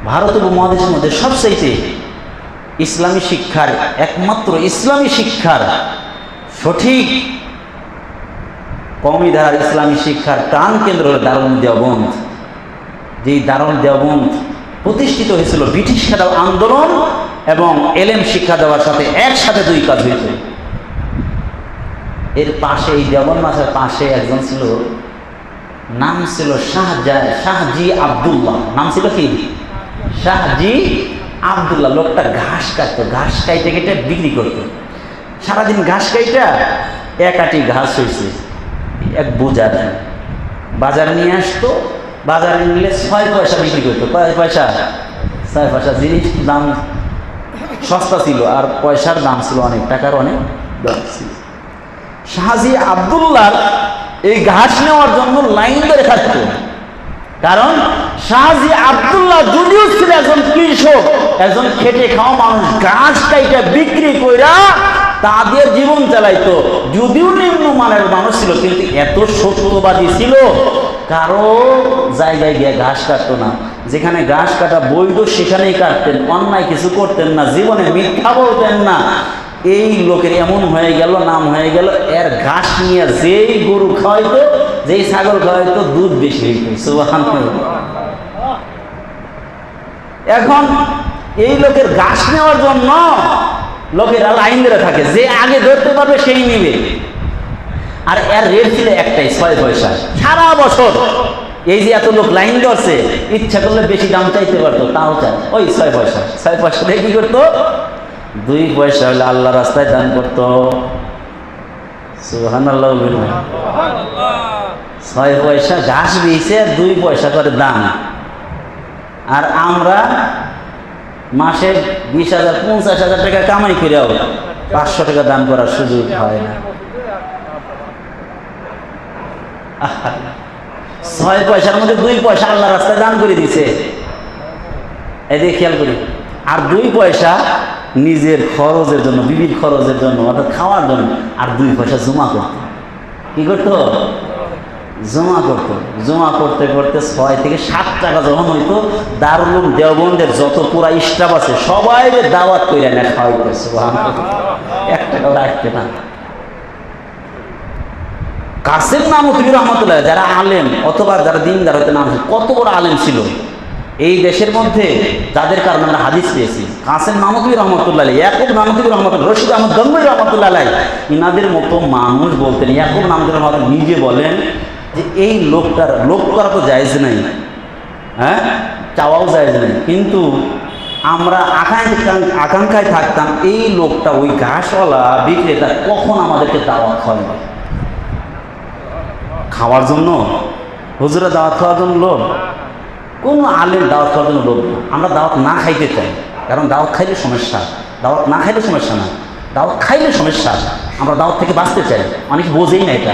ভারত উপমহাদেশের মধ্যে সবচাইতে ইসলামী শিক্ষার, একমাত্র ইসলামী শিক্ষার সঠিক কওমি ধারার ইসলামী শিক্ষার প্রাণ কেন্দ্র হল দারুল দেওবন্দ। যেই দারুল দেওবন্দ প্রতিষ্ঠিত হয়েছিল ব্রিটিশ খেলাফ আন্দোলন এবং এলেম শিক্ষা দেওয়ার সাথে একসাথে দুই কাজ হয়েছে। এর পাশে, এই দেওবন্দ মাসের পাশে একজন ছিল, নাম ছিল শাহজি আব্দুল্লাহ। নাম ছিল কি? শাহজি আব্দুল্লাহ। লোকটা ঘাস কাটতো, ঘাস কাইটে কেটে বিক্রি করতো। সারাদিন ঘাস কাইটা এক আটি ঘাস হয়েছে এক বোঝার, বাজার নিয়ে আসতো। বাজারে নিলে 6 পয়সা বিক্রি করতো। কয় পয়সা? 6 পয়সা। জিনিস দাম সস্তা ছিল আর পয়সার দাম ছিল অনেক, টাকার অনেক দাম ছিল। শাহজি আব্দুল্লাহ এই ঘাস নেওয়ার জন্য লাইন ধরে থাকতো। কারণ শাহজি আব্দুল্লাহ যদিও ছিল একজন কৃষক, একজন খেটে খাওয়া মানুষ, ঘাস কাইটা বিক্রি কইরা তাদের জীবন চালাইতো। যদিও নিম্নমানের মানুষ ছিল, কিন্তু এত সত্যবাদী ছিল, কারো জায়গায় গিয়ে ঘাস কাটতো না। যেখানে ঘাস কাটা বৈধ সেখানেই কাটতেন, অন্যায় কিছু করতেন না, জীবনে মিথ্যা বলতেন না। এই লোকের এমন হয়ে গেল, নাম হয়ে গেল, এর ঘাস নিয়ে যেই গরু খাওয়াইতো, যেই ছাগল খাওয়াইতো, দুধ বেশি হইত। সুবহানাল্লাহ। এখন এই লোকের ঘাস নেওয়ার জন্য লোকেরা লাইন ধরে থাকে, যে আগে ধরতে পারবে সেই নিবে। আর এর রেট ছিল একটাই, 6 পয়সা সারা বছর। এই যে এত লোক লাইন ধরছে, ইচ্ছা করলে বেশি দাম চাইতে পারতো, তাও চায় ওই 6 পয়সা। 6 পয়সা দিয়ে কি করতো? 2 পয়সা হলে আল্লাহ রাস্তায় দান করতো। সুবহানাল্লাহ। 6 পয়সা ঘাস দিয়েছে, 2 পয়সা করে দাম। আর আমরা মাসে 20,000 50,000 টাকা কামাই করেও 500 টাকা দান করার সুযোগ হয় না। 6 পয়সার মধ্যে 2 পয়সা আল্লাহ রাস্তায় দান করে দিছে, এদিকে খেয়াল করি। আর 2 পয়সা নিজের খরচের জন্য, বিবির খরচের জন্য, অর্থাৎ খাওয়ার জন্য। আর 2 পয়সা জমা করতো। কি করতো? জমা করতো। জমা করতে করতে 6 থেকে 7 টাকা যখন হইতো, দারুল দেওবন্দের যত পুরা স্টাফ আছে সবাই দাওয়াত করে না খাওয়াইতো। সুবহানাল্লাহ। 1 টাকাও রাখতে না। কাসেম নানুতুবি রহমতুল্লাহ, যারা আলেম অথবা যারা দিনদার হইতে নাম, কত বড় আলেম ছিল এই দেশের মধ্যে, যাদের কারণে আমরা হাদিস পেয়েছি। কাসেম নানুতুবি রহমতুল্লাহ, ইয়াকুব নানুতুবি রহমতুল্লাহ, রশিদ আহমদ গঙ্গোই রহমতুল্লাহ, ইনাদের মতো মানুষ বলতেন। ইয়াকুব নানুতুবি রহমতুল্লাহ নিজে বলেন যে এই লোকটার লোক করা তো জায়েজ নাই, হ্যাঁ, চাওয়াও জায়েজ নাই, কিন্তু আমরা আকাঙ্ক্ষায় থাকতাম এই লোকটা, ওই ঘাসওয়ালা বিক্রেতা কখন আমাদেরকে দাওয়াত খাওয়াবে। খাওয়ার জন্য হুজুরা দাওয়াত খাওয়ার জন্য লোক, কোনো আলেম দাওয়াত খাওয়ার জন্য লোক না। আমরা দাওয়াত না খাইতে চাই, কারণ দাওয়াত খাইলে সমস্যা। দাওয়াত না খাইলে সমস্যা না, দাওয়াত খাইলে সমস্যা। আমরা দাওয়াত থেকে বাঁচতে চাই। অনেকে বোঝেই না এটা,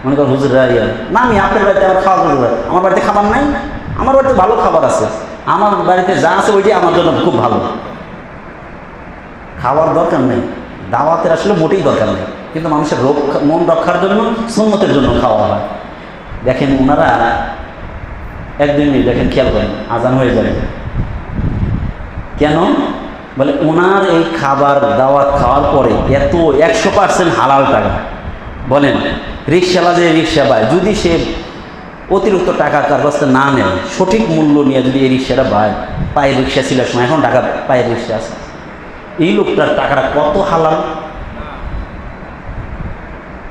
মনে করেন হুজুরা না, আমি আপনার বাড়িতে আমার খাওয়া করবো, আমার বাড়িতে খাবার নাই, আমার বাড়িতে ভালো খাবার আছে, আমার বাড়িতে যা আছে ওইটাই আমার জন্য খুব ভালো। খাওয়ার দরকার নেই, দাওয়াতের আসলে মোটেই দরকার নেই, কিন্তু মানুষের মন রক্ষার জন্য, সুন্নতের জন্য খাওয়া হয়। দেখেন ওনারা একদিন দেখেন, খেয়াল করেন, আজান হয়ে যাবে কেন বলে, ওনার এই খাবার দাওয়াত খাওয়ার পরে এত 100% হালাল টাকা। বলেন রিক্সাওয়ালা যে রিক্সা পায়, যদি সে অতিরিক্ত টাকা তার কাছে না নেয়, সঠিক মূল্য নিয়ে যদি এই রিক্সাটা পায়ের রিক্সা ছিল সময়, এখন টাকা পায়ের রিক্সা আছে, এই লোকটার টাকাটা কত হালাল।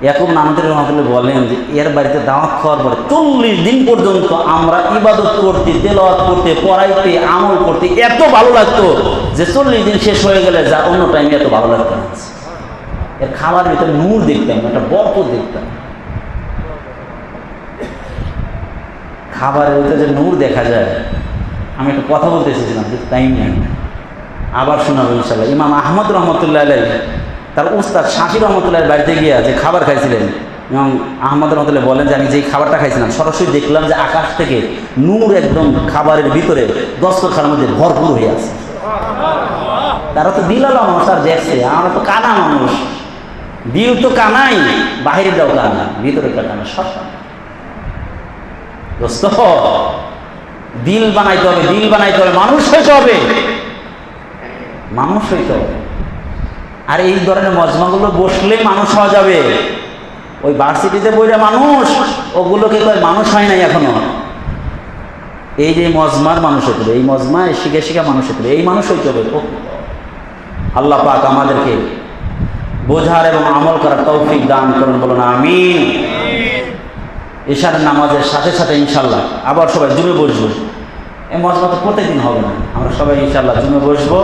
ইয়াকুব নানুতুবি রহমতুল্লাহ বলেন যে এর বাড়িতে দাওয়াত খাওয়ার পরে 40 দিন পর্যন্ত আমরা ইবাদত করতে, তেলাওয়াত করতে, পড়াইতে, আমল করতে এত ভালো লাগতো যে 40 দিন শেষ হয়ে গেলে যা অন্য টাইমে এত ভালো লাগতো না। এর খাবার ভিতরে নূর দেখতাম, একটা বরকত দেখতাম। খাবারের ভিতরে যে নূর দেখা যায়, আমি একটা কথা বলতে এসেছিলাম যে টাইম নেই, আবার শোনাবো ইনশাআল্লাহ। ইমাম আহমদ রহমতুল্লাহ আলাইহি তার উস্তাদ শাফি রহমতুল্লাহর বাড়িতে গিয়ে যে খাবার খাইছিলেন, এবং আহমদ রহমতুল্লাহ বলেন যে আমি যেই খাবারটা খাইছিলাম সরাসরি দেখলাম যে আকাশ থেকে নূর একদম খাবারের ভিতরে দস্তরখানার মধ্যে ভরপুর হয়ে আছে। তারা তো দিলালা মানুষ, আর দেখছে, আমরা তো কানা মানুষ, দিল তো কানাই, বাহিরেরটাও কানা, ভিতরেরটা কানা, সব দোস্ত দিল বানাইতে হবে, দিল বানাইতে হবে, মানুষ হইতে হবে, মানুষ হইতে হবে। আর এই ধরনের মজমাগুলো বসলে মানুষ হওয়া যাবে। ওই ভার্সিটিতে বইরা মানুষ, ওগুলোকে কয় মানুষ হয় নাই এখনো। এই যে মজমার মানুষ হইতে হবে, এই মজমায় শিখে শিখে মানুষ হইতে হবে, এই মানুষ হইতে হবে। আল্লাহ পাক আমাদেরকে বোঝার এবং আমল করার তৌফিক দান করুন, বলুন আমিন। ইশারের নামাজের সাথে সাথে ইনশাল্লাহ আবার সবাই জুমে বসবো। এই মজমা তো প্রত্যেকদিন হবে না, আমরা সবাই ইনশাল্লাহ জুমে বসবো।